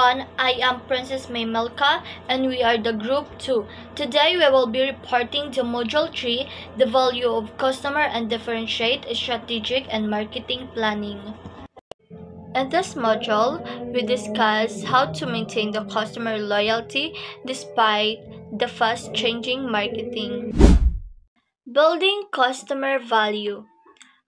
everyone, I am Princess Maymelka and we are the Group 2. Today we will be reporting the Module 3, the value of customer and differentiate strategic and marketing planning. In this module, we discuss how to maintain the customer loyalty despite the fast-changing marketing. Building customer value.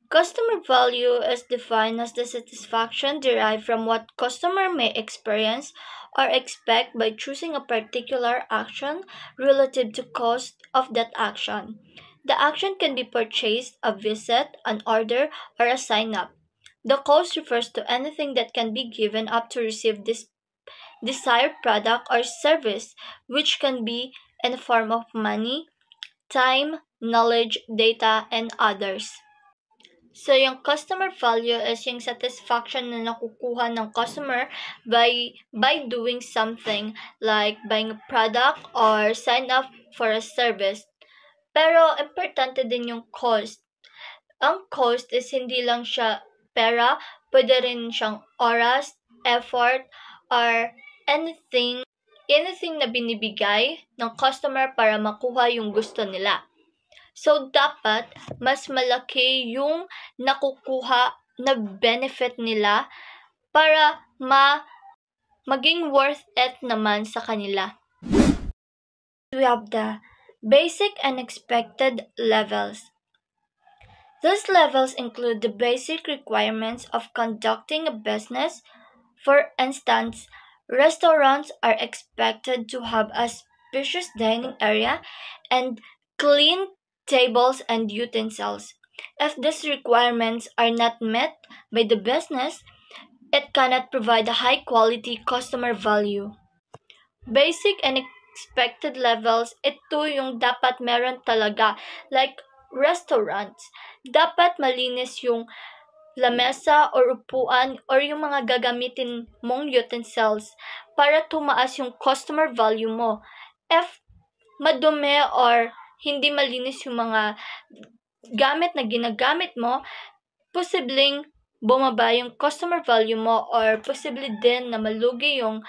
Customer value is defined as the satisfaction derived from what customer may experience or expect by choosing a particular action relative to cost of that action. The action can be purchased, a visit, an order, or a sign-up. The cost refers to anything that can be given up to receive this desired product or service, which can be in the form of money, time, knowledge, data, and others. So, yung customer value is yung satisfaction na nakukuha ng customer by doing something like buying a product or sign up for a service. Pero, importante din yung cost. Ang cost is hindi lang siya pera, pwede rin siyang oras, effort, or anything na binibigay ng customer para makuha yung gusto nila. So, dapat mas malaki yung nakukuha na benefit nila para maging worth it naman sa kanila. We have the basic and expected levels. These levels include the basic requirements of conducting a business. For instance, restaurants are expected to have a spacious dining area and clean tables and utensils. If these requirements are not met by the business, it cannot provide a high-quality customer value. Basic and expected levels, ito yung dapat meron talaga. Like restaurants, dapat malinis yung lamesa or upuan or yung mga gagamitin mong utensils para tumaas yung customer value mo. If madumi or hindi malinis yung mga gamit na ginagamit mo, posibleng bumaba yung customer value mo or posible din na malugi yung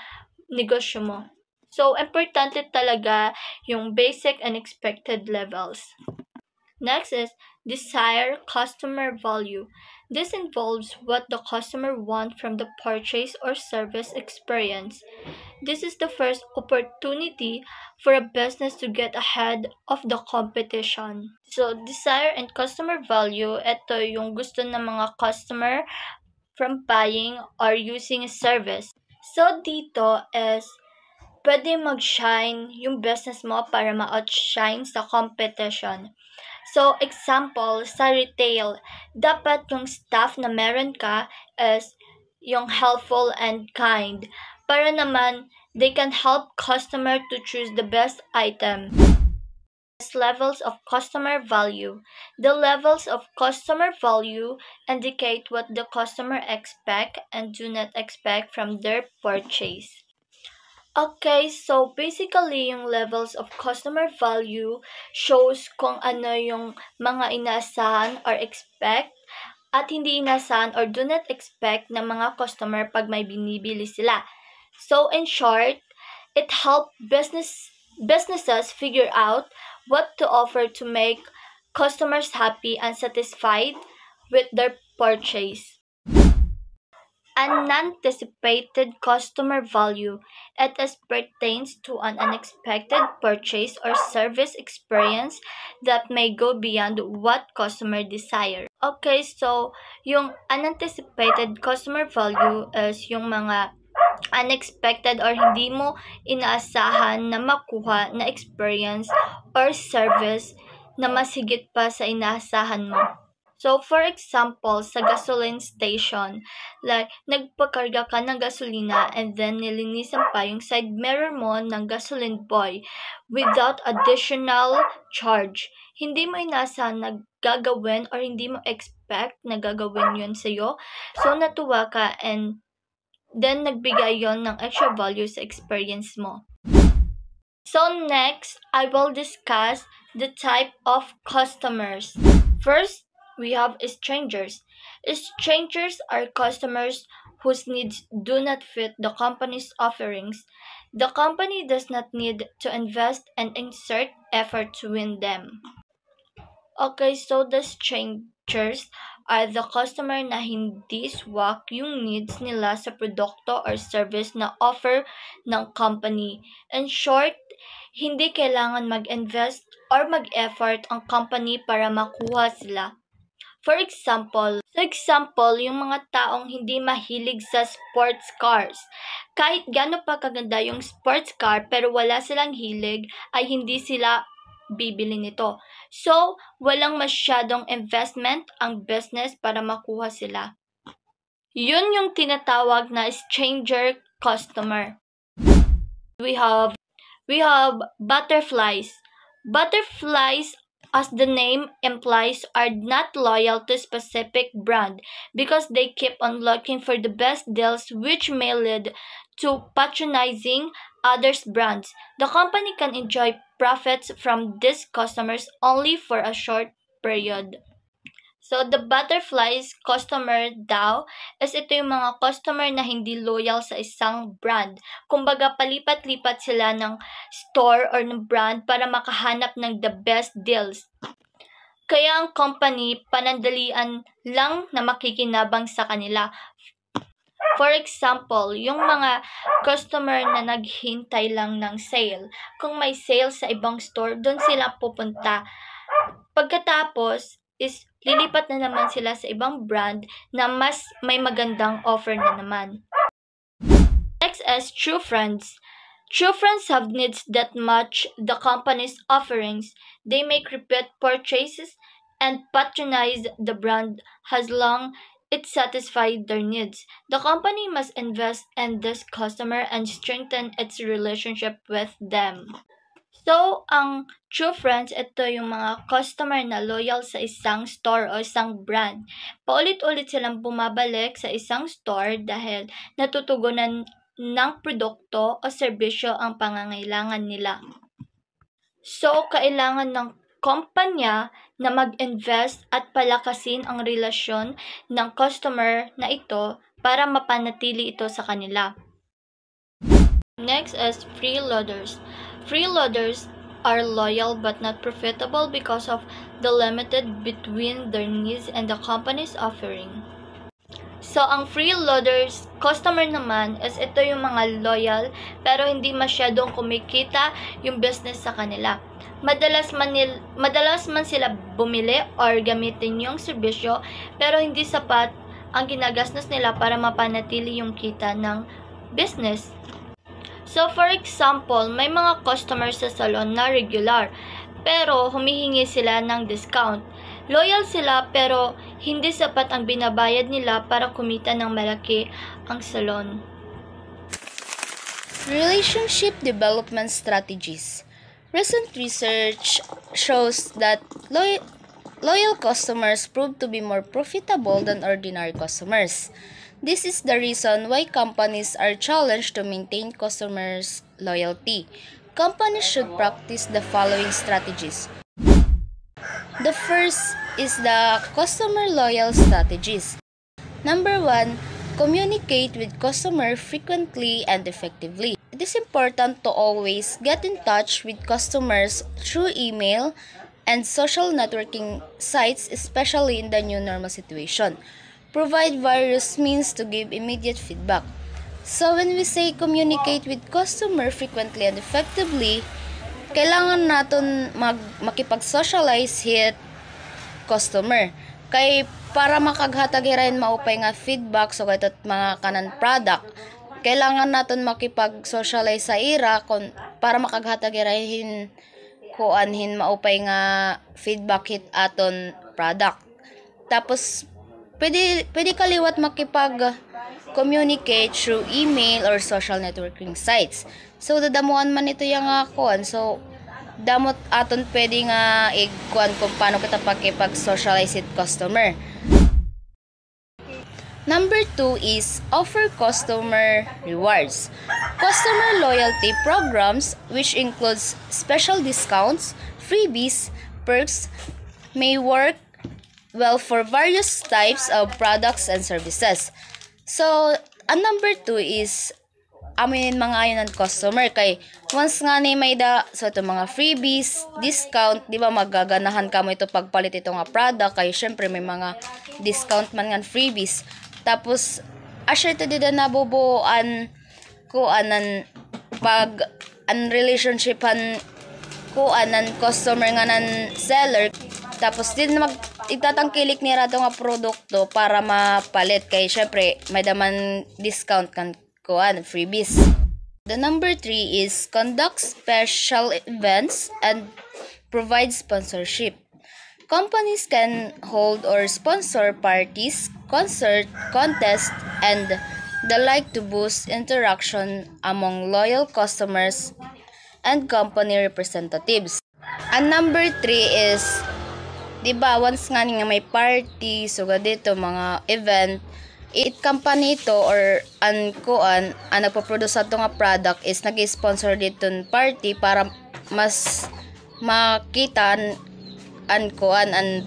negosyo mo. So, importante talaga yung basic and expected levels. Next is desired customer value. This involves what the customer wants from the purchase or service experience. This is the first opportunity for a business to get ahead of the competition. So, desire and customer value, ito yung gusto ng mga customer from buying or using a service. So, dito is pwede mag-shine yung business mo para ma-outshine sa competition. So, example, sa retail, dapat yung staff na meron ka is yung helpful and kind para naman they can help customer to choose the best item. Levels of customer value. The levels of customer value indicate what the customer expect and do not expect from their purchase. Okay, so basically yung levels of customer value shows kung ano yung mga inaasahan or expect at hindi inaasahan or do not expect ng mga customer pag may binibili sila. So in short, it helps businesses figure out what to offer to make customers happy and satisfied with their purchase. Unanticipated customer value. It pertains to an unexpected purchase or service experience that may go beyond what customer desire. Okay, so yung unanticipated customer value is yung mga unexpected or hindi mo inaasahan na makuha na experience or service na mas higit pa sa inaasahan mo. So, for example, sa gasoline station, like, nagpakarga ka ng gasolina and then nilinisan pa yung side mirror mo ng gasoline boy without additional charge. Hindi mo inaasahan na gagawin or hindi mo expect na gagawin yun sa'yo. So, natuwa ka and then nagbigay yon ng extra value sa experience mo. So, next, I will discuss the type of customers. First, we have strangers. Strangers are customers whose needs do not fit the company's offerings, the company does not need to invest and exert effort to win them. Okay, so the strangers are the customer na hindi swak yung needs nila sa produkto or service na offer ng company. In short, hindi kailangan mag-invest or mag-effort ang company para makuha sila. For example, yung mga taong hindi mahilig sa sports cars. Kahit gaano pa kaganda yung sports car pero wala silang hilig, ay hindi sila bibili nito. So, walang masyadong investment ang business para makuha sila. Yun yung tinatawag na stranger customer. We have butterflies. Butterflies, as the name implies, are not loyal to a specific brand because they keep on looking for the best deals, which may lead to patronizing others' brands. The company can enjoy profits from these customers only for a short period. So, the butterflies customer daw is ito yung mga customer na hindi loyal sa isang brand. Kumbaga, palipat-lipat sila ng store or ng brand para makahanap ng the best deals. Kaya ang company, panandalian lang na makikinabang sa kanila. For example, yung mga customer na naghintay lang ng sale. Kung may sale sa ibang store, doon sila pupunta. Pagkatapos, is lilipat na naman sila sa ibang brand na mas may magandang offer na naman. Next is true friends. True friends have needs that match the company's offerings. They make repeat purchases and patronize the brand as long it satisfies their needs. The company must invest in this customer and strengthen its relationship with them. So, ang true friends, ito yung mga customer na loyal sa isang store o isang brand. Paulit-ulit silang bumabalik sa isang store dahil natutugunan ng produkto o serbisyo ang pangangailangan nila. So, kailangan ng kumpanya na mag-invest at palakasin ang relasyon ng customer na ito para mapanatili ito sa kanila. Next is freeloaders. Freeloaders are loyal but not profitable because of the limited between their needs and the company's offering. So, ang freeloaders customer naman is ito yung mga loyal pero hindi masyadong kumikita yung business sa kanila. Madalas man sila bumili or gamitin yung serbisyo pero hindi sapat ang ginagastos nila para mapanatili yung kita ng business. So, for example, may mga customers sa salon na regular, pero humihingi sila ng discount. Loyal sila pero hindi sapat ang binabayad nila para kumita ng malaki ang salon. Relationship development strategies. Recent research shows that loyal customers prove to be more profitable than ordinary customers. This is the reason why companies are challenged to maintain customers' loyalty. Companies should practice the following strategies. The first is the customer loyal strategies. Number 1, communicate with customer frequently and effectively. It is important to always get in touch with customers through email and social networking sites, especially in the new normal situation. Provide various means to give immediate feedback. So when we say communicate with customer frequently and effectively, kailangan natin makipag-socialize hit customer. Kay para makaghatag rin maupay nga feedback so kahit mga kanan product, kailangan natin makipag-socialize sa ira para makaghatag rin kuanhin maupay nga feedback hit aton product. Tapos Pwede kaliwat makipag-communicate through email or social networking sites. So, dadamuan man ito yung kuan. So, damot aton pwede nga ikuan kung paano kita pakipag-socialize it customer. Number 2 is offer customer rewards. Customer loyalty programs, which includes special discounts, freebies, perks, may work well for various types of products and services. So, ang number 2 is amin mga ayon ng customer kay once nga ni may so ito mga freebies, discount, di ba magaganahan ka mo ito pagpalit ito nga product kay syempre may mga discount man nga freebies. Tapos asya ito dida nabubuan ko anan pag an relationshipan ko anan customer nga nan seller. Tapos din itatangkilik ni rato nga produkto para mapalit kay syempre may daman discount kan kuan freebies. The number 3 is conduct special events and provide sponsorship. Companies can hold or sponsor parties, concert, contests, and the like to boost interaction among loyal customers and company representatives. And number 3 is, di ba, once nga may party, so dito mga event, company ito or ang nagpo-produce ato nga product is nag-sponsor dito party para mas makita ang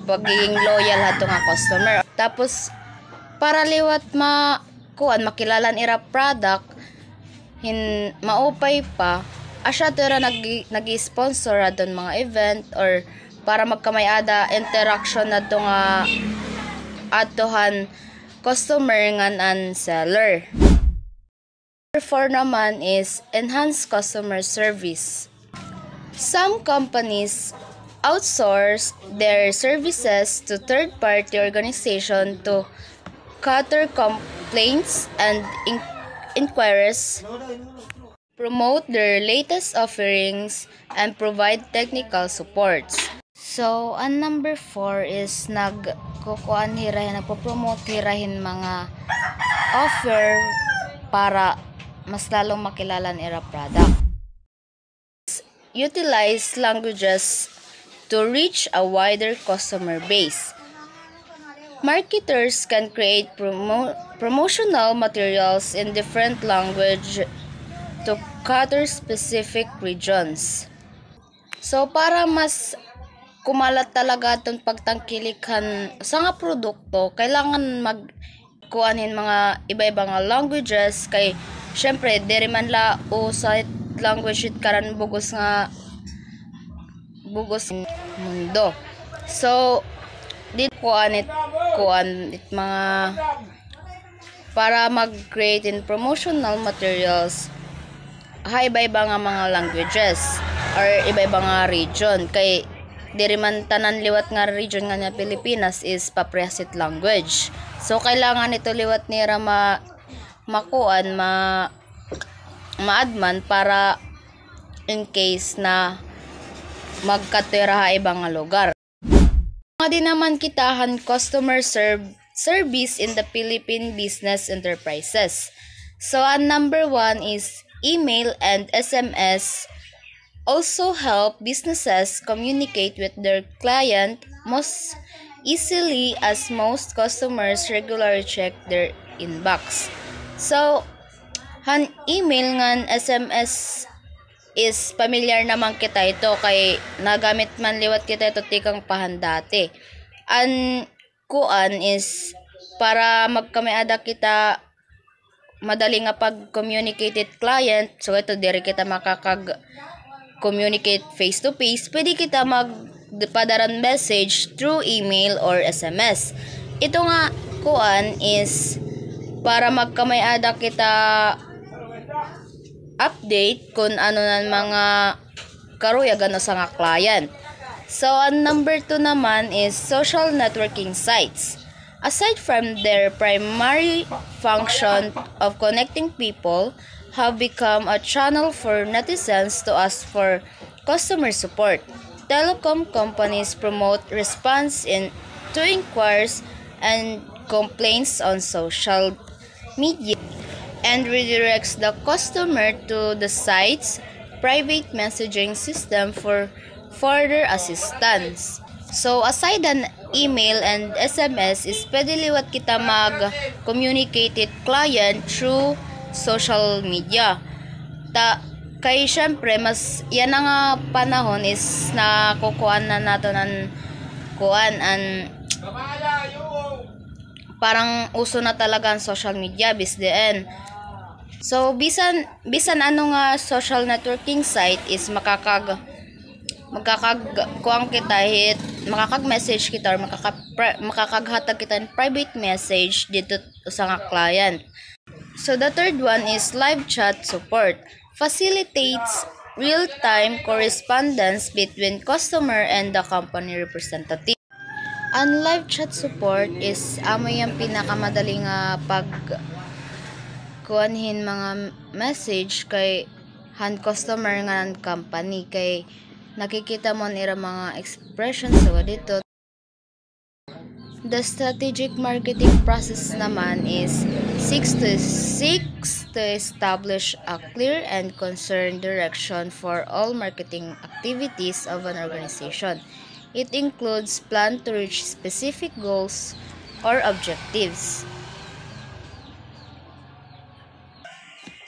pagiging loyal ato nga customer. Tapos para liwat makilalan ira product maupay pa asya tira nag-sponsor adon mga event or para magkamayada interaction ato nga atohan customer ngan and seller. Number 4 naman is enhance customer service. Some companies outsource their services to third-party organization to cater complaints and inquiries, promote their latest offerings, and provide technical supports. So, ang number 4 is nagpo-promote hirahin mga offer para mas lalong makilalan ira product. Utilize languages to reach a wider customer base. Marketers can create promotional materials in different language to cater specific regions. So, para mas kumalat talaga itong pagtangkilikan sa nga produkto, kailangan magkuhanin mga iba-ibang languages kay syempre diri man la sa language it karan bugos mundo. So dit kuan mga para mag-create in promotional materials iba-iba nga mga languages or iba-iba nga region kay diri man tanan liwat nga region nga na Pilipinas is paprehasit language. So kailangan ito liwat nira maadman para in case na magkatira ibang lugar. Mga din naman kitahan customer service in the Philippine business enterprises. So ang number 1 is email and SMS also help businesses communicate with their client most easily as most customers regularly check their inbox. So, han email ngan SMS is familiar naman kita ito kay nagamit man liwat kita ito tikang pahandati. An kuan is para magkamiada kita madali nga pag-communicated client. So, ito diri kita communicate face to face, pwede kita magpadaran message through email or SMS. Ito nga kuan is para magkamayada kita update kung ano nan mga karuyagan sa nga client. So, ang number 2 naman is social networking sites. Aside from their primary function of connecting people, have become a channel for netizens to ask for customer support. Telecom companies promote response to inquiries and complaints on social media and redirects the customer to the site's private messaging system for further assistance. So, aside an email and SMS, is pwede liwat kita mag-communicated client through social media. Kay syempre, mas yan nga panahon is nakukuhan na nato ng parang uso na talaga ang social media bisdeen. So bisan ano nga social networking site is kuang kita hit, makakag-message kita or makakaghatag kita ng private message dito sa nga client. So the third one is live chat support. Facilitates real-time correspondence between customer and the company representative. Ang live chat support is amoy yung pinakamadaling pag kuanhin mga message kay hand customer nga ng company, kay nakikita mo nila mga expressions so dito. The strategic marketing process naman is seeks to establish a clear and concerned direction for all marketing activities of an organization. It includes plan to reach specific goals or objectives.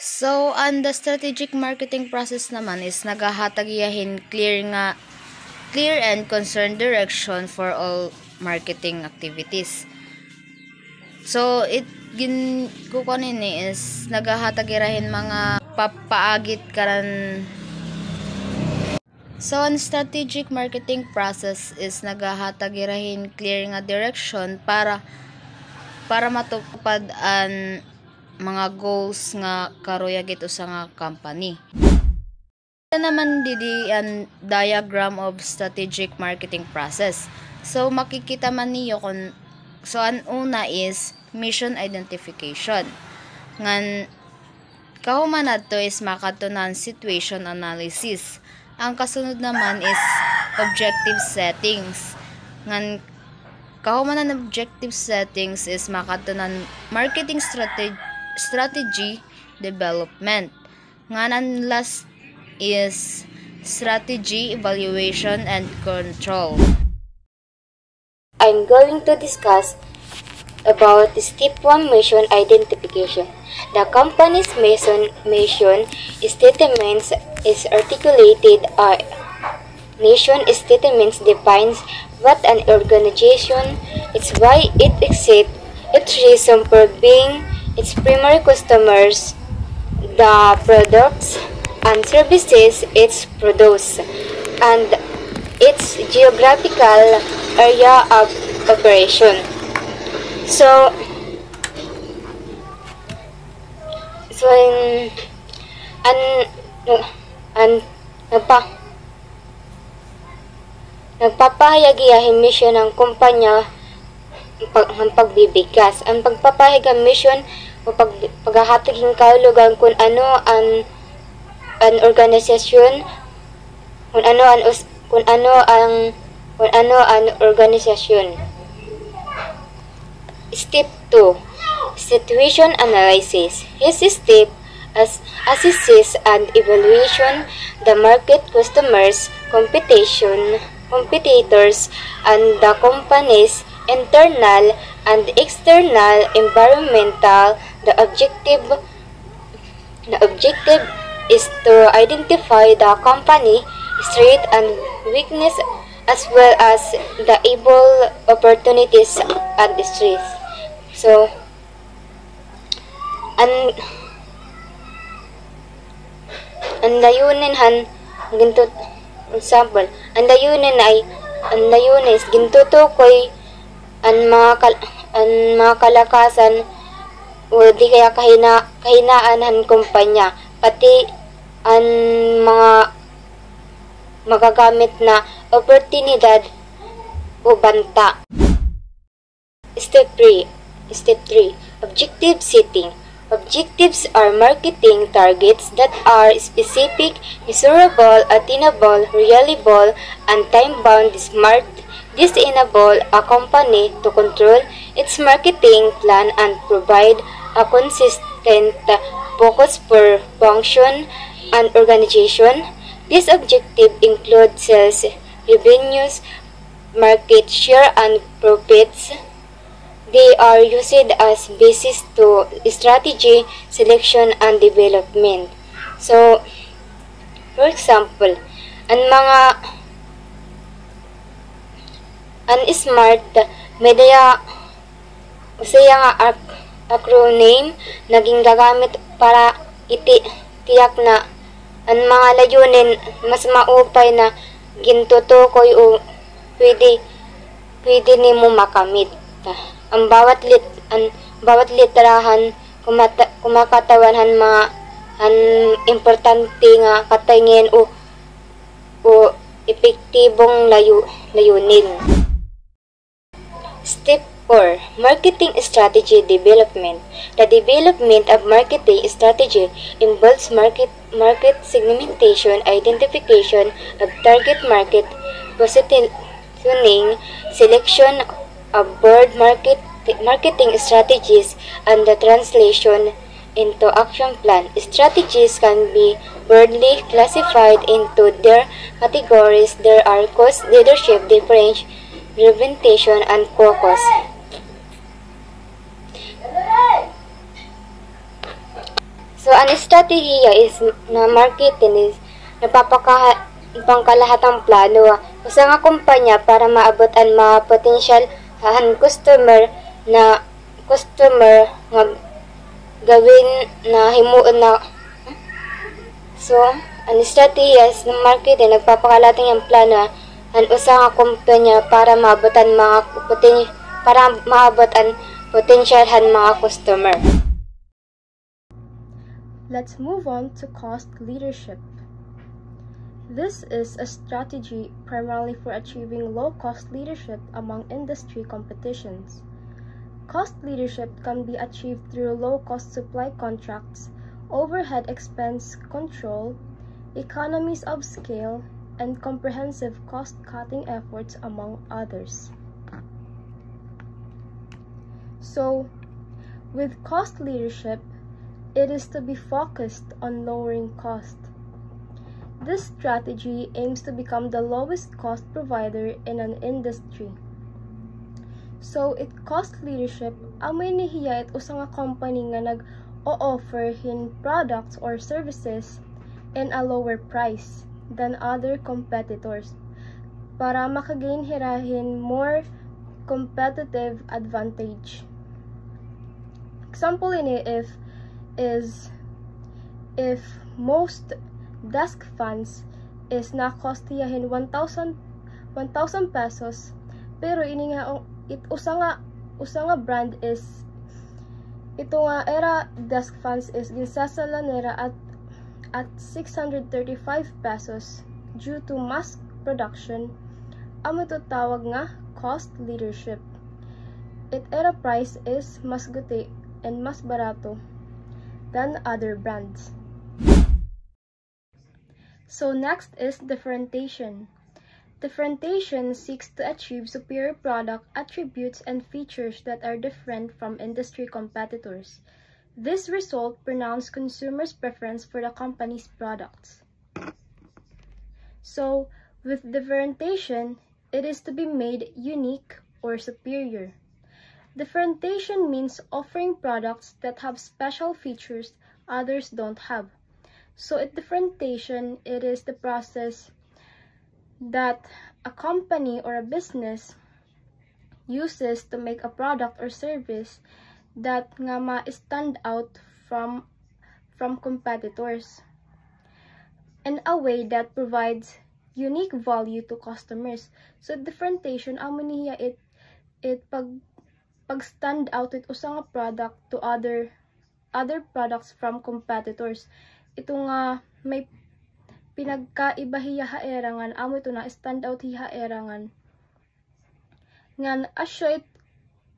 So, the strategic marketing process naman is naghahatag iyahin clear and concerned direction for all marketing activities. So, kukunin is naghahatag irahin mga papaagit karan. So, ang strategic marketing process is naghahatag irahin clear nga direction para matupad ang mga goals nga karoya gito sa nga company. Ito naman didi ang diagram of strategic marketing process. So makikita man niyo kung so ang una is mission identification. Ngan kahuman adto is makatunan situation analysis. Ang kasunod naman is objective settings. Ngan kahuman ang objective settings is makatunan marketing strategy development. Nganan last is strategy evaluation and control. I'm going to discuss about step 1 mission identification. The company's mission statements is articulated. Mission statements defines what an organization is, why it exists, its reason for being, its primary customers, the products and services it produces, and its geographical area of operation. So nagpapahayag iyahin mission ng kumpanya ang pagbibigkas. Ang pagpapahayag ang mission o paghahatag ng kahulugan kung ano ang organisasyon, kung ano ang organisasyon. Step 2, situation analysis. This step assesses and evaluation the market, customers, competitors, and the company's internal and external environmental. The objective is to identify the company strength and weakness as well as the able opportunities and strengths. So, ang layunin ginto example, ang layunin is gintutukoy ang mga kalakasan o di kaya kahinaan ng kumpanya, pati ang mga magagamit na oportunidad o banta. Step 3, objective setting. Objectives are marketing targets that are specific, measurable, attainable, reliable, and time-bound. Smart. This enables a company to control its marketing plan and provide a consistent focus for function and organization. This objective includes sales, revenues, market share, and profits. They are used as basis to strategy, selection, and development. So, for example, ang smart media Usaya nga acronym naging gagamit para tiyak na ang mga layunin mas maupay na gintutukoy o pwede nimo makamit. Ang bawat litrahan kumakatawan mga importante nga katayngin o epektibong layunin. Step 4. Marketing Strategy Development. The development of marketing strategy involves market segmentation, identification of target market, positioning, selection of broad marketing strategies, and the translation into action plan. Strategies can be broadly classified into their categories. There are cost, leadership, differentiation, and focus. So, ang estratehiya is na marketing is pangkalahatang plano sa nga kumpanya para maabot ang mga potential customer nga gawin na himuon na. So, ang estratehiya is ng marketing nagpapakalating ang plano ang usa nga kumpanya para maabot ang potential mga customer. Let's move on to cost leadership. This is a strategy primarily for achieving low-cost leadership among industry competitions. Cost leadership can be achieved through low-cost supply contracts, overhead expense control, economies of scale, and comprehensive cost-cutting efforts, among others. So, with cost leadership, it is to be focused on lowering cost. This strategy aims to become the lowest cost provider in an industry. So, it cost leadership, amoy nihiya it usa nga company nga nag-o-offer hin products or services in a lower price than other competitors para makagain hirahin more competitive advantage. Example ini if most desk fans is nakostiyahin 1,000 pesos, pero ini nga usa nga brand is ito nga era desk fans is ginsasala nila at 635 pesos due to mass production. Amo to tawag nga cost leadership. It era price is mas guti and mas barato than other brands. So next is differentiation. Differentiation seeks to achieve superior product attributes and features that are different from industry competitors. This result pronounced consumers' preference for the company's products. So, with differentiation, it is to be made unique or superior. Differentiation means offering products that have special features others don't have. So, at differentiation, it is the process that a company or a business uses to make a product or service that nga ma-stand out from competitors in a way that provides unique value to customers. So, differentiation, amo niya it pag stand out it usa nga product to other products from competitors. Ito nga may pinagkaiba hiya haerangan, amo ito na stand out hiya haerangan. Ngan asyo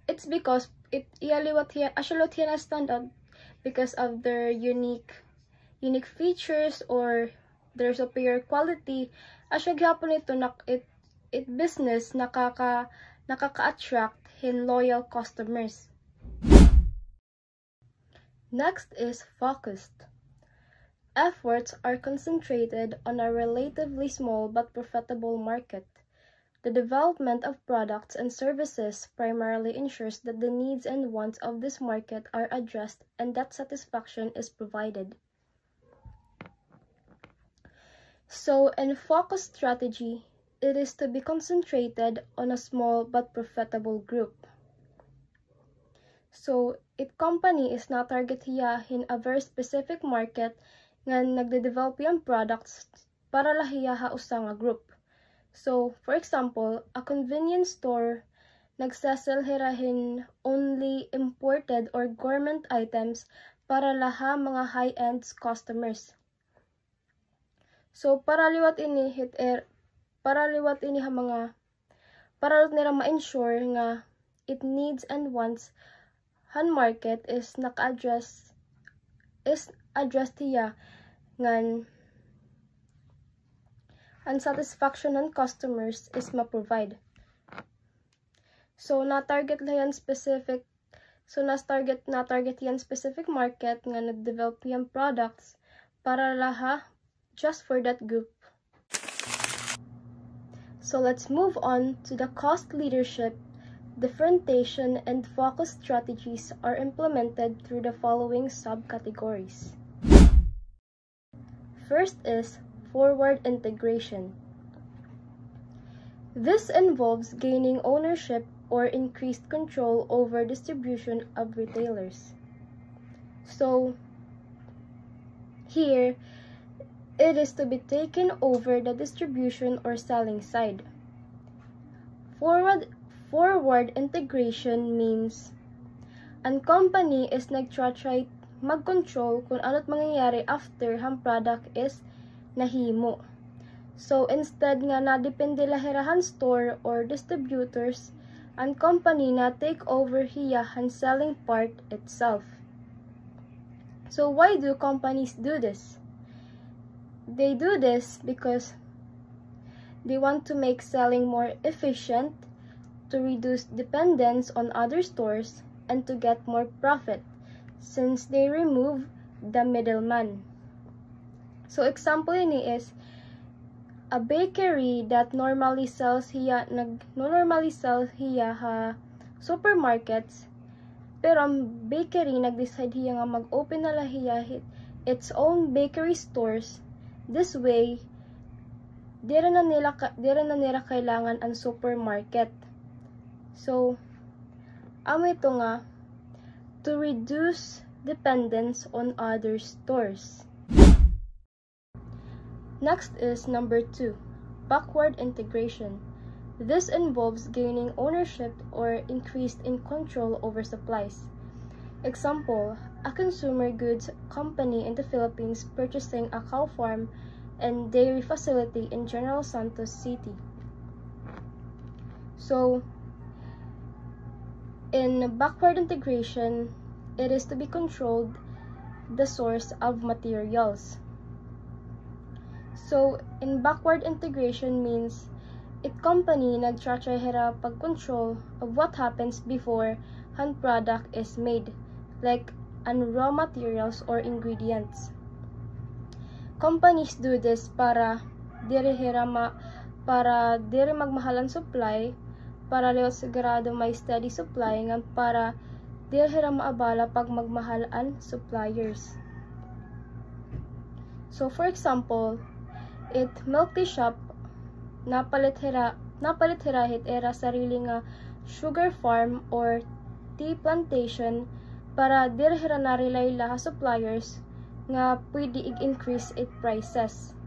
it's because it ialiwat hiya asyolot hiya na stand out because of their unique features or their superior quality. Asyo gyapon ito it business nakaka-attract hin loyal customers. Next is focused. Efforts are concentrated on a relatively small but profitable market. The development of products and services primarily ensures that the needs and wants of this market are addressed and that satisfaction is provided. So, in focus strategy, it is to be concentrated on a small but profitable group. So, it company is na target hiya in a very specific market nga nagde-develop yung products para lahiya ha usa nga group. So, for example, a convenience store nagsasell hirahin only imported or government items para laha mga high-end customers. So, para liwat ini nila ma-ensure nga it needs and wants han market is addressed hiya ngan ang satisfaction ng customers is ma-provide. So na-target yan specific market nga nag-develop yung products para laha just for that group. So let's move on to the cost leadership. Differentiation and focus strategies are implemented through the following subcategories. First is forward integration. This involves gaining ownership or increased control over distribution of retailers. So, here, it is to be taken over the distribution or selling side. Forward integration means ang company is nagtry mag-control kung ano't mangyayari after ang product is nahimo. So, instead nga na-depende lahirahan store or distributors, ang company na take over hiya ang selling part itself. So, why do companies do this? They do this because they want to make selling more efficient, to reduce dependence on other stores, and to get more profit, since they remove the middleman. So, example ini is a bakery that normally sells hiya supermarkets, pero ang bakery nag-decide hiya nga mag-open na lahiya its own bakery stores. This way, dira na nila kailangan ang supermarket. So, ito nga, to reduce dependence on other stores. Next is number 2, backward integration. This involves gaining ownership or increased in control over supplies. Example, a consumer goods company in the Philippines purchasing a cow farm and dairy facility in General Santos City. So, in backward integration, it is to be controlled the source of materials. So, in backward integration means it company nagtry hira pag-control of what happens before hand product is made, like an raw materials or ingredients. Companies do this para diri magmahalan supply, para liwat sigurado may steady supply nga para diri hira maabala pag magmahalan suppliers. So for example, milk tea shop napalit hirahit era sarili nga sugar farm or tea plantation para diri hira na-rely laha suppliers nga pwede i-increase it prices.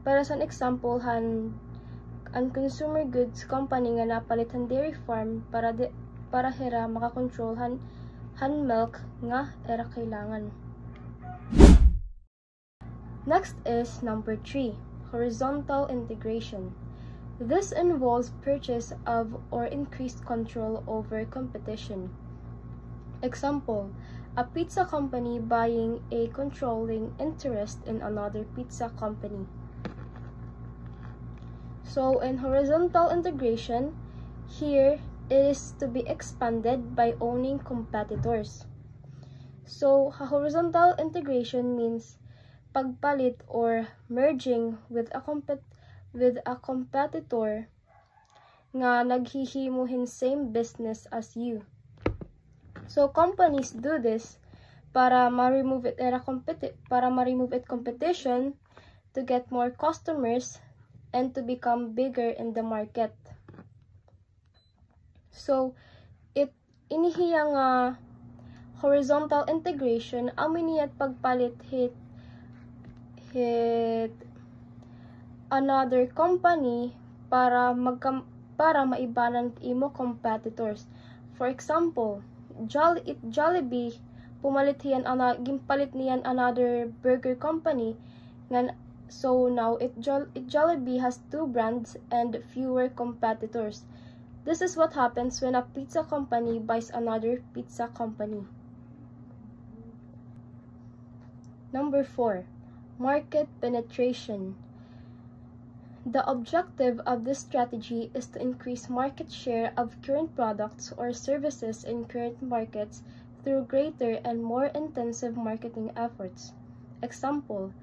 Para sa example, ang consumer goods company nga napalitan dairy farm para hira makakontrol han milk nga era kailangan. Next is number 3, horizontal integration. This involves purchase of or increased control over competition. Example, a pizza company buying a controlling interest in another pizza company. So, in horizontal integration, here it is to be expanded by owning competitors. So, horizontal integration means pagpalit or merging with a competitor nga naghihimuhin same business as you. So companies do this para ma-remove it competition, to get more customers, and to become bigger in the market. So inihiya nga horizontal integration amin niyat pagpalit hit another company para maibanan imo competitors. For example, Jollibee gimpalit niyan another burger company ngan, so now Jollibee has 2 brands and fewer competitors. This is what happens when a pizza company buys another pizza company. Number 4, market penetration. The objective of this strategy is to increase market share of current products or services in current markets through greater and more intensive marketing efforts. Example,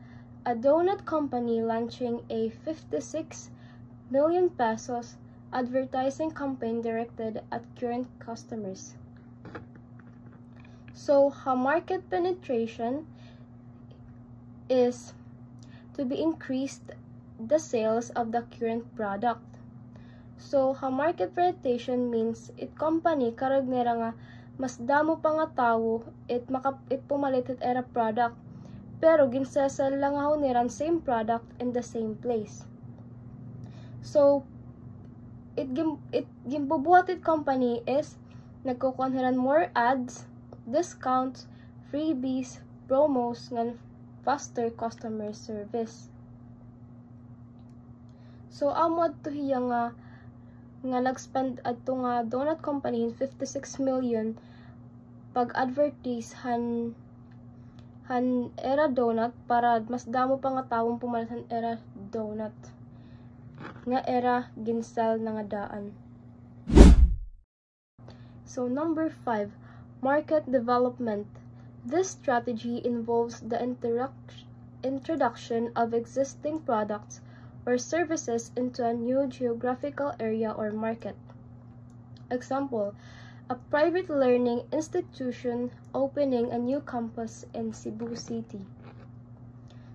a donut company launching a 56 million pesos advertising campaign directed at current customers. So, market penetration is to be increased the sales of the current product. So, market penetration means it company karag nira nga mas damo pa nga tawo it pumalit it era product pero ginsasal lang ako niran same product in the same place. So, it gimbubuhat it company is nagkukunhiran more ads, discounts, freebies, promos, ngan faster customer service. So, amod to hiya nga nag-spend adto nga donut company in 56 million pag-advertise han era donut para mas damo pa nga tawong pumalit han era donut nga era ginsal na nga daan. So, number 5, market development. This strategy involves the introduction of existing products or services into a new geographical area or market. Example, a private learning institution opening a new campus in Cebu City.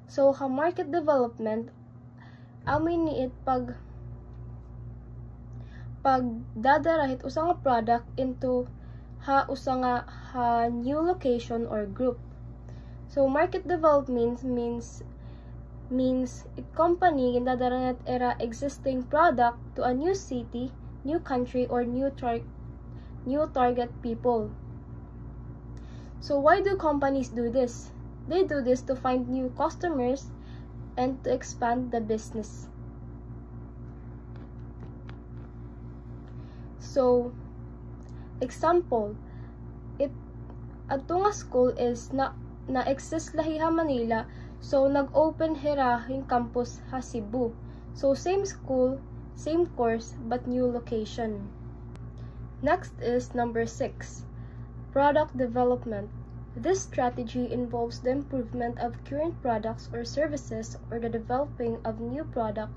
So, market development, amin ni it pag dadarahit usang product into usang new location or group. So, market development means it company gindadarahit era existing product to a new city, new country, or new target people. So, why do companies do this? They do this to find new customers and to expand the business. So, example, adto nga school is na-exist lahiha Manila, so nag-open hira yung campus ha Cebu. So, same school, same course, but new location. Next is number 6, product development. This strategy involves the improvement of current products or services or the developing of new product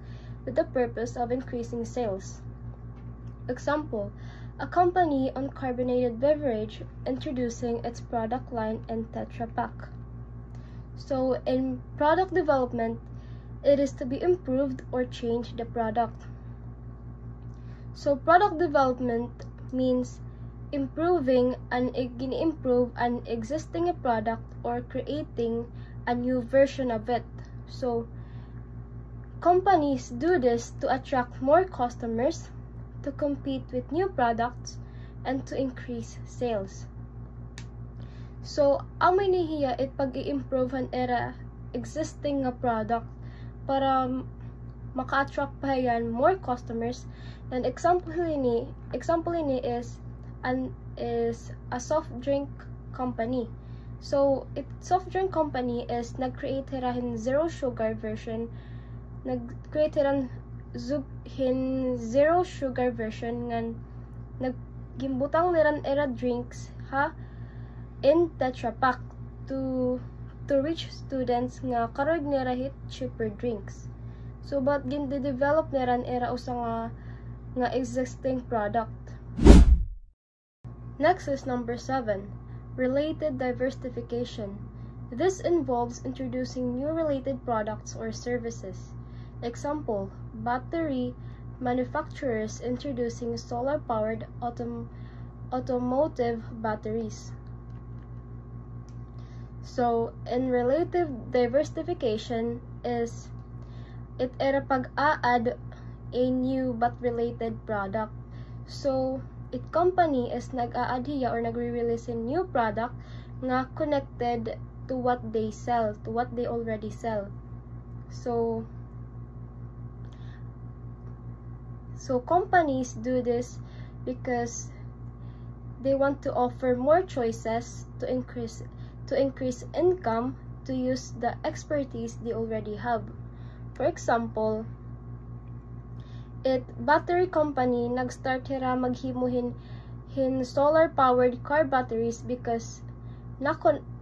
with the purpose of increasing sales. Example, a company on carbonated beverage introducing its product line in Tetra Pak. So, in product development, it is to be improved or change the product. So, product development means improving an existing product or creating a new version of it. So, companies do this to attract more customers, to compete with new products, and to increase sales. So, amay nihiya it pag-i-improve an era existing product para maka-attract pa yan more customers. And example ni is a soft drink company. So, soft drink company is nag-create hirahin zero sugar version, nag-create hirahin zero sugar version ngan naggimbutang niran era drinks in Tetra Pak to reach students nga karog nirahit cheaper drinks. So, but gin-develop niran era usa nga existing product. Next is number 7, related diversification. This involves introducing new related products or services. Example, battery manufacturers introducing solar-powered automotive batteries. So, in relative diversification is it era pag-add a new but related product. So, it company is nag-a-add hiya or nagre-release in new product nga connected to what they sell, to what they already sell. So companies do this because they want to offer more choices to increase income, to use the expertise they already have. For example, battery company nag-start hira maghimuhin solar powered car batteries because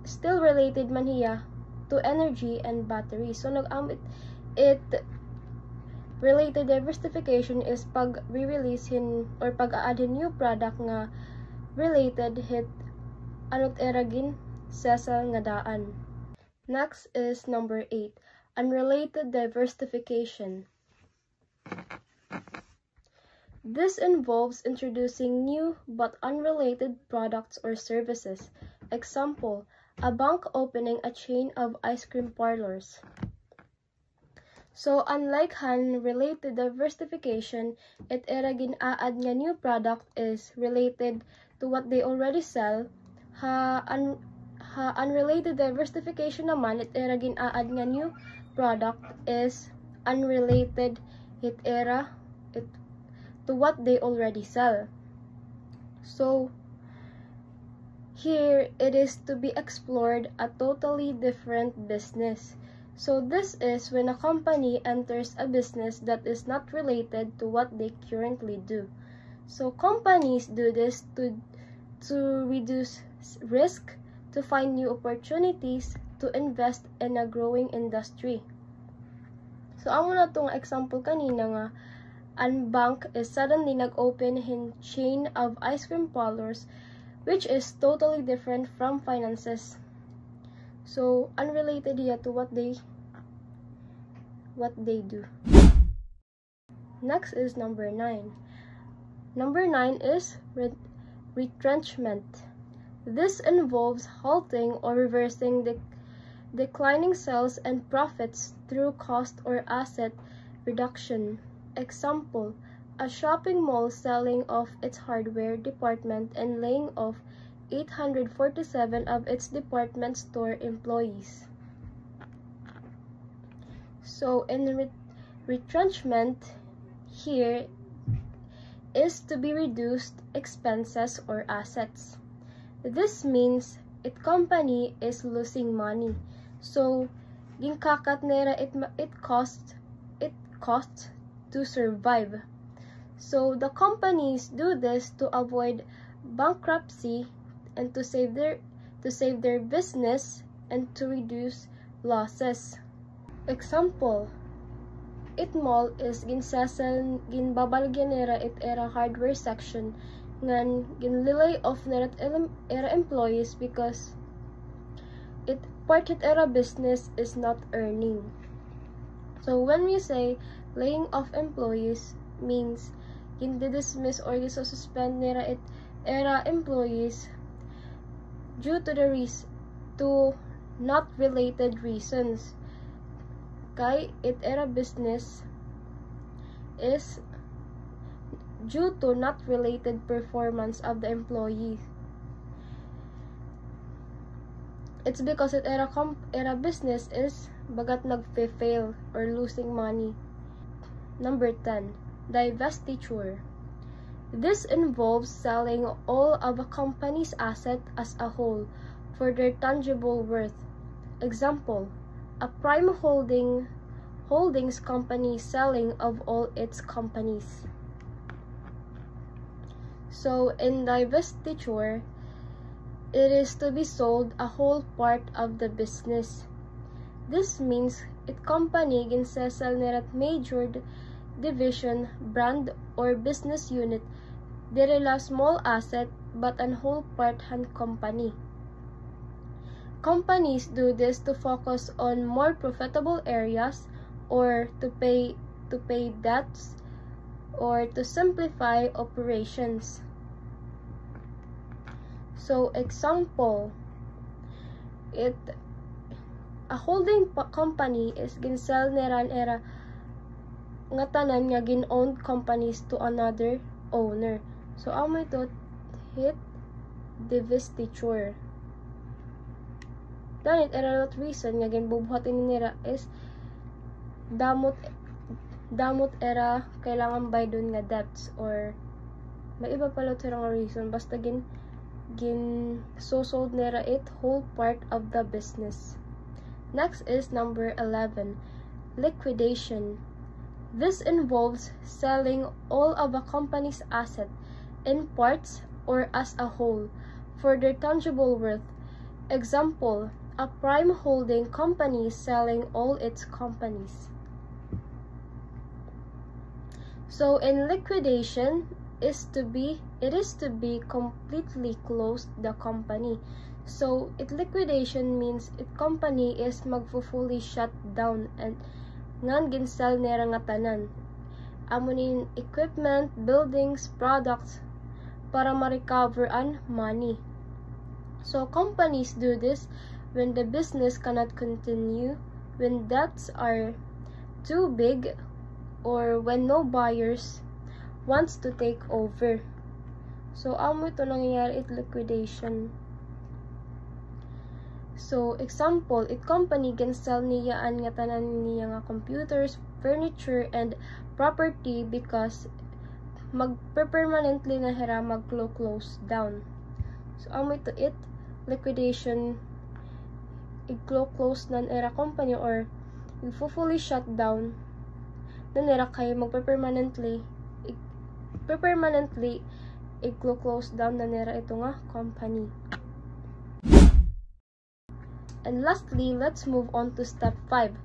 still related man hiya to energy and battery. So it related diversification is pag re-release or pag-add new product nga related hit anot eragin sesal nga daan. Next is number 8, unrelated diversification. This involves introducing new but unrelated products or services. Example, a bank opening a chain of ice cream parlors. So, unlike related diversification, it era gin-aad nga new product is related to what they already sell. Unrelated diversification naman, it era gin-aad nga new product is unrelated to what they already sell. So, here it is to be explored a totally different business. So this is when a company enters a business that is not related to what they currently do. So companies do this to reduce risk, to find new opportunities, to invest in a growing industry. So amo na tong example kanina nga, an bank is suddenly nag-open in chain of ice cream parlors, which is totally different from finances. So, unrelated here to what they do. Next is number 9. Number 9 is retrenchment. This involves halting or reversing the declining sales and profits through cost or asset reduction. Example, a shopping mall selling off its hardware department and laying off 847 of its department store employees. So, in retrenchment, here is to be reduced expenses or assets. This means it company is losing money. So, ginkakat nera it costs to survive. So the companies do this to avoid bankruptcy and to save their business and to reduce losses. Example, it mall is ginbabalgyan nera it era hardware section ngan ginlilay off nera era employees because it era business is not earning. So when we say laying off employees means dismiss or suspend nera it era employees due to not related reasons. Kay it era business is due to not related performance of the employee. It's because it era business is bagat nag-fail or losing money. Number 10, divestiture. This involves selling all of a company's asset as a whole for their tangible worth. Example, a prime holdings company selling of all its companies. So in divestiture, it is to be sold a whole part of the business. This means it company ginsesal nerat major division, brand, or business unit direla small asset but an whole part hand company. Companies do this to focus on more profitable areas or to pay debts or to simplify operations. So example, a holding company is ginsell neran era nga tanan nga gin-owned companies to another owner. So amo ito hit divestiture. Danit era lot reason nga ginbubuhat ini nira is damot era kailangan baydon nga debts, or may iba pala ito nga reason, basta gin sold nira it whole part of the business. Next is number 11, liquidation. This involves selling all of a company's asset in parts or as a whole for their tangible worth. Example, a prime holding company selling all its companies. So in liquidation, it is to be completely closed the company. So liquidation means company is fully shut down and ngan ginsell nera nga tanan. Amo nin equipment, buildings, products para ma-recover an money. So companies do this when the business cannot continue, when debts are too big, or when no buyers wants to take over. So amo ito nangyayari liquidation. So example, company can sell niya an nga tanan niya nga computers, furniture, and property because permanently na hira mag-close down. So amo ito liquidation, i-close na era company or fully shut down na nira kayo permanently i-close down na nira ito nga company. And lastly, let's move on to step 5,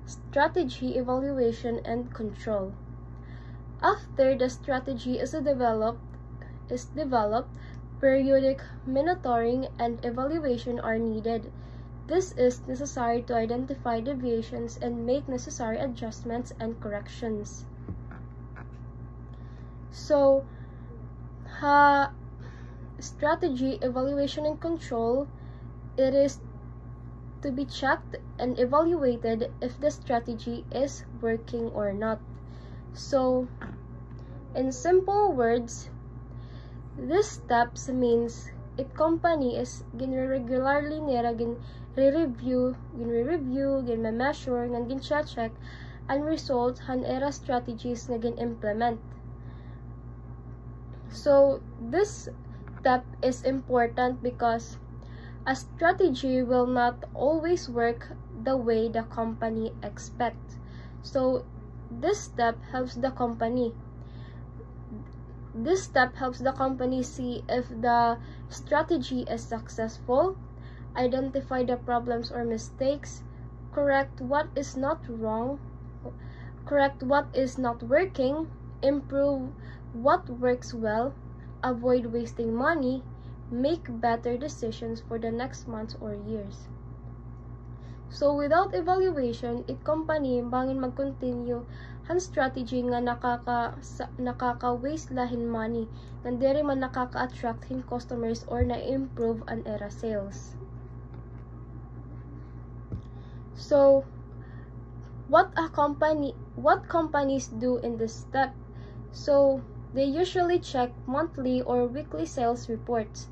strategy, evaluation, and control. After the strategy is developed, periodic monitoring and evaluation are needed. This is necessary to identify deviations and make necessary adjustments and corrections. So, strategy, evaluation, and control, it is to be checked and evaluated if the strategy is working or not. So, in simple words, these steps means company is regularly nira review, measure, and check and result han era strategies na implement. So, this step is important because a strategy will not always work the way the company expects. So, this step helps the company. See if the strategy is successful, identify the problems or mistakes, correct what is not working, improve what works well, avoid wasting money, make better decisions for the next months or years. So without evaluation, company bangin mag-continue han strategy nga nakaka-waste lahin money, nandiri man nakaka-attract hin customers or na-improve an era sales. So what companies do in this step? So they usually check monthly or weekly sales reports,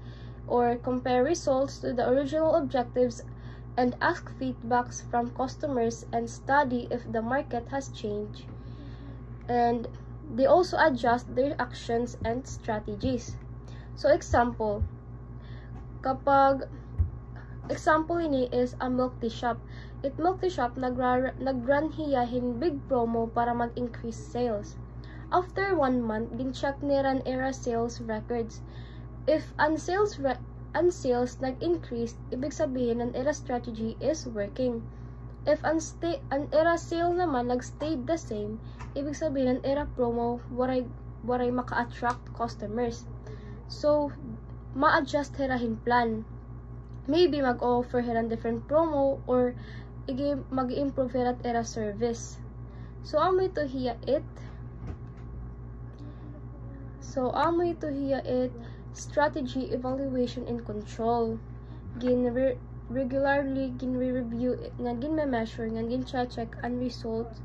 or compare results to the original objectives and ask feedbacks from customers and study if the market has changed. And they also adjust their actions and strategies. So example ini is a milk tea shop. Milk tea shop nag-run hiyahin big promo para mag-increase sales. After 1 month, gin-check nila era sales records. If sales nag-increase, ibig sabihin ang era strategy is working. If an era sale naman nag-stayed the same, ibig sabihin ang era promo waray maka-attract customers. So, ma-adjust hirahin plan. Maybe mag-offer hiran different promo or mag-improve hirat era service. So, amo ito hiya strategy evaluation and control. Regularly gin-review nga gin-measure nga gin-check ang results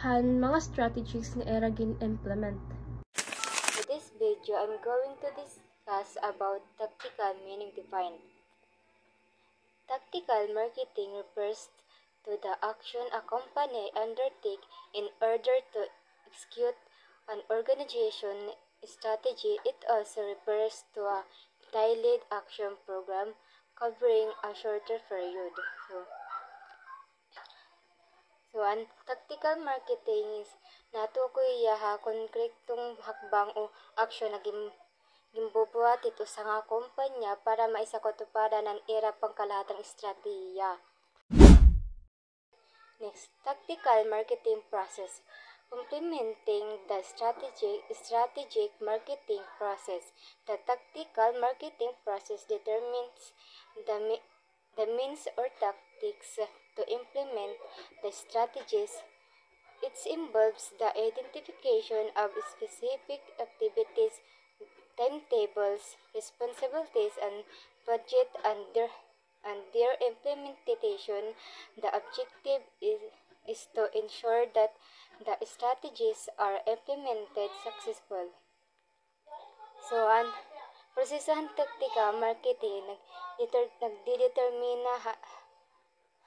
han mga strategies nga era gin-implement. In this video, I'm going to discuss about tactical meaning defined. Tactical marketing refers to the action a company undertakes in order to execute an organization strategy. It also refers to a detailed action program covering a shorter period. So ang tactical marketing is natukoy yaha konkretong hakbang o aksyon na gimbubuhat ito sa nga kumpanya para maisakatuparan ang era pangkalahatang estratehiya. Next, tactical marketing process. Complementing the strategic marketing process. The tactical marketing process determines the means or tactics to implement the strategies. It involves the identification of specific activities, timetables, responsibilities, and budget and their implementation. The objective is to ensure that the strategies are implemented successful. So, ang prosesohan taktika marketing nagdidetermina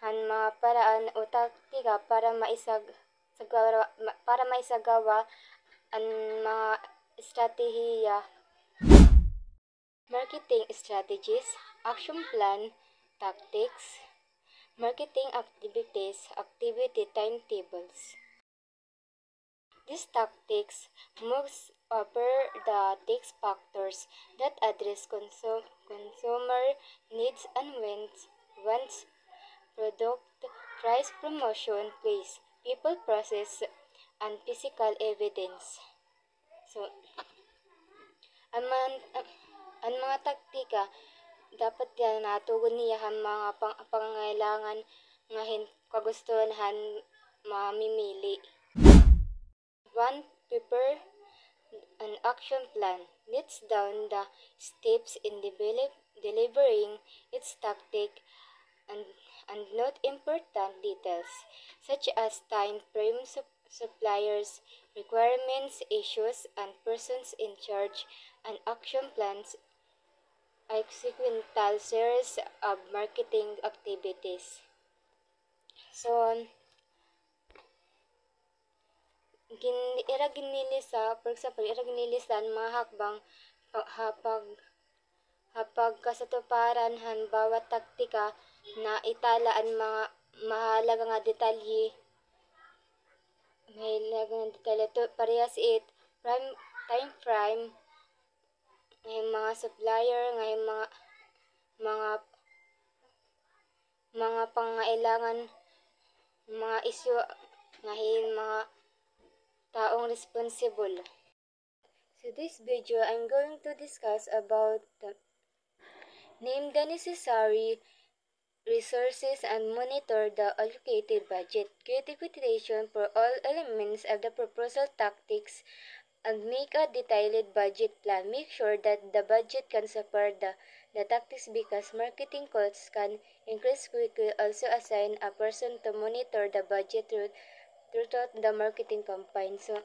han mga paraan o taktika para maisagawa ang mga estratehiya. Marketing strategies, action plan, tactics, marketing activities, activity timetables. These tactics moves over the text factors that address consumer needs and wants, product, price, promotion, place, people, process, and physical evidence. So, ang mga taktika dapat yan natugon niya ang mga pangangailangan nga kagustuhan mamimili. 1. Prepare an action plan. Lists down the steps in delivering its tactic and note important details such as time frame, suppliers, requirements, issues, and persons in charge. An action plans a sequential series of marketing activities. So, for example, ginilisan mga hakbang hapag kasatuparan han bawat taktika na itala ang mga mahalaga nga detalye to parehas it time frame ng mga supplier ng mga pangailangan, mga issue ng mga taong responsible. So this video, I'm going to discuss about name the necessary resources and monitor the allocated budget. Create equation for all elements of the proposal tactics and make a detailed budget plan. Make sure that the budget can support the tactics because marketing costs can increase quickly. Also assign a person to monitor the budget throughout the marketing campaign. So,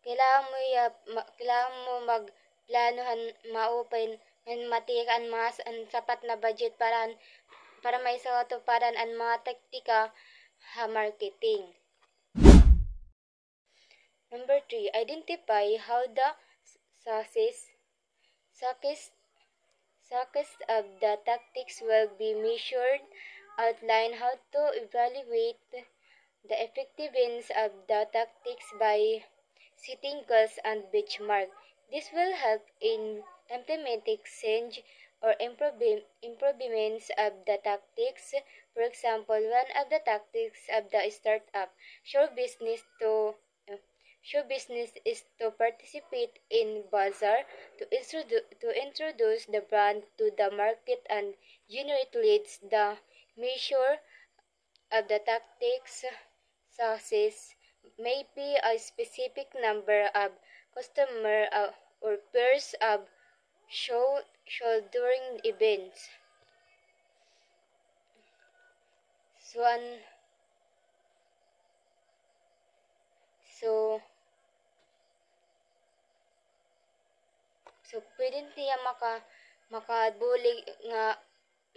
kailangan mo magplanohan maupay matikan mas ang sapat na budget para maisatuparan ang mga taktika marketing. Number 3, identify how the success of the tactics will be measured. Outline how to evaluate the effectiveness of the tactics by setting goals and benchmark. This will help in implementing change or improvements of the tactics. For example, one of the tactics of the startup show business is to participate in bazaar to introduce the brand to the market and generate leads. The measure of the tactics success may be a specific number of customer or pairs of show during events. So pwede niya makabulig nga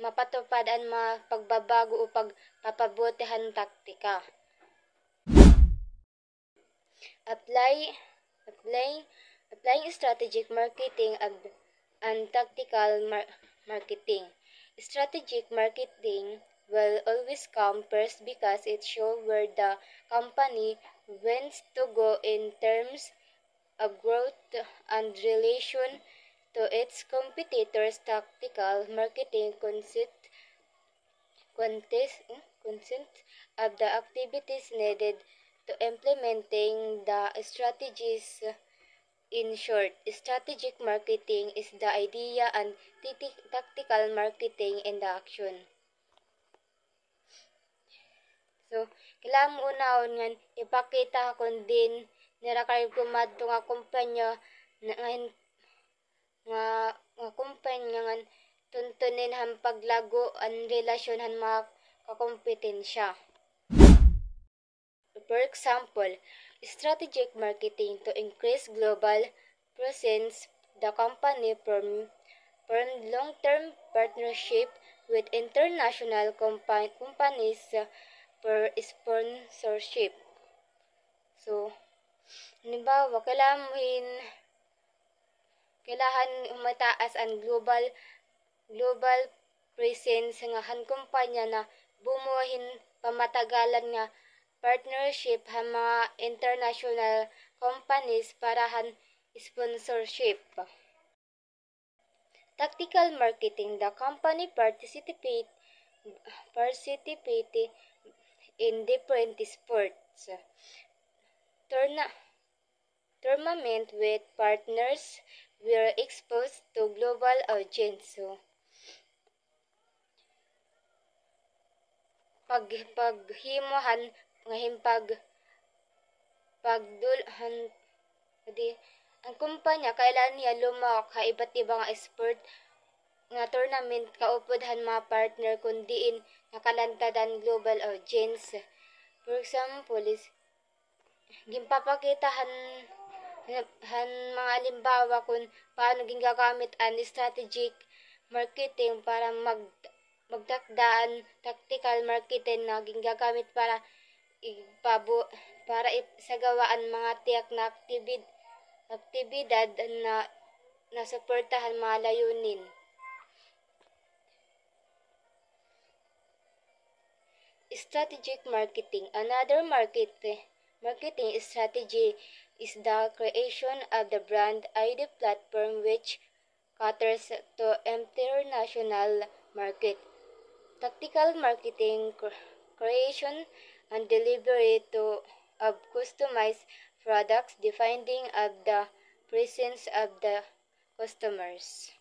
mapatupad ang mga pagbabago o pagpapabutihan taktika. Applying strategic marketing and tactical marketing. Strategic marketing will always come first because it shows where the company wants to go in terms of growth and relation to its competitors. Tactical marketing consists of the activities needed to implementing the strategies. In short, strategic marketing is the idea and tactical marketing in the action. So, kailangan mo unahon nga ipakita kung din nirakay kumadto nga kumpanya nga kumpanya nga tuntunin han paglago ang relasyon han mga kakompetensya. For example, strategic marketing to increase global presence. The company formed long-term partnership with international companies for sponsorship. So, halimbawa, kailangan mataas ang global presence nga han kumpanya na bumuhin pamatagalan nga partnership han mga international companies para han sponsorship. Tactical marketing. The company participate in different sports tournament with partners were exposed to global audience. So, paghimuhan ang kumpanya kailan niya lumawak ka iba't ibang sport nga tournament kaupod mga partner kundiin nakalantadan global audience. For example, gimpapakitahan mga halimbawa kung paano ginagamit ang strategic marketing para magtakdaan tactical marketing na ginagamit para isagawaan mga tiyak na aktibidad na nasuportahan mga layunin. Strategic marketing. Another marketing strategy is the creation of the brand ID platform which caters to international market. Tactical marketing, creation and delivery of customized products depending on the presence of the customers.